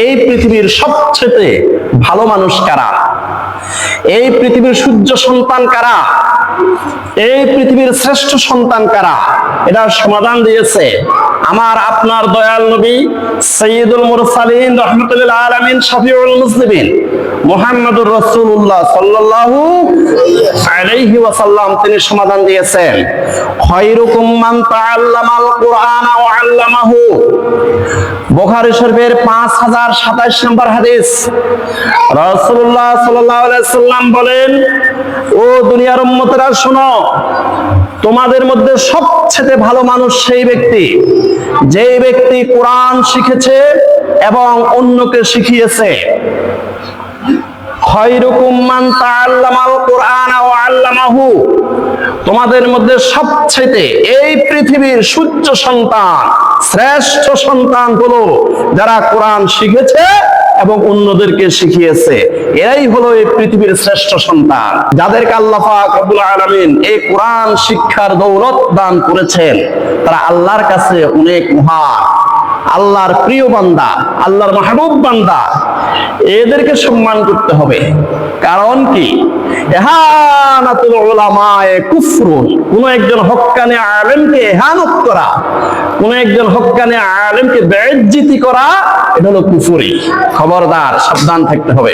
এই পৃথিবীর সবচেয়ে ভালো মানুষ কারা, এই পৃথিবীর সূর্য সন্তান কারা, এই পৃথিবীর শ্রেষ্ঠ সন্তান কারা, এটার সমাধান দিয়েছে আমার আপনার দয়াল নবী সাইয়্যিদুল মুরসালিন রাহমাতুল আলামিন শাফিউল মুসলিমিন মুহাম্মদুর রাসূলুল্লাহ সাল্লাল্লাহু আলাইহি ওয়াসাল্লাম। তিনি সমাধান দিয়েছেন, খায়রুকুম মান তাআল্লামাল কুরআন ওয়া আল্লামাহু। বুখারী শরীফের 5027 নম্বর হাদিস। রাসূলুল্লাহ সাল্লাল্লাহু আলাইহি ওয়াসাল্লাম বলেন, ও দুনিয়ার উম্মতেরা শোনো, তোমাদের মধ্যে সবচেয়ে ভালো মানুষ সেই ব্যক্তি যে ব্যক্তি কোরআন শিখেছে এবং অন্যকে শিখিয়েছে। খায়রুকুম মান তাআল্লামাল কুরআন ওয়া আল্লামাহু। তোমাদের মধ্যে সবচেয়ে এই পৃথিবীর সূর্য সন্তান, শ্রেষ্ঠ সন্তান হলো যারা কোরআন শিখেছে এবং অন্যদেরকে শিখিয়েছে। এরাই হলো এই পৃথিবীর শ্রেষ্ঠ সন্তান, যাদেরকে আল্লাহ পাক রব্বুল আলামিন এই কোরআন শিক্ষার দৌলত দান করেছেন। তারা আল্লাহর কাছে অনেক মহান, আল্লাহর প্রিয় বান্দা, আল্লাহর মাহবুব বান্দা। এদেরকে সম্মান করতে হবে। কারণ কি, ইহানাতুল উলামায়ে কুফরুন। কোন একজন হক্কানি আলেমকে ইহানত করা, কোন একজন হক্কানি আলেমকে বেইজ্জতি করা, এটা হলো কুফরি। খবরদার, সাবধান থাকতে হবে।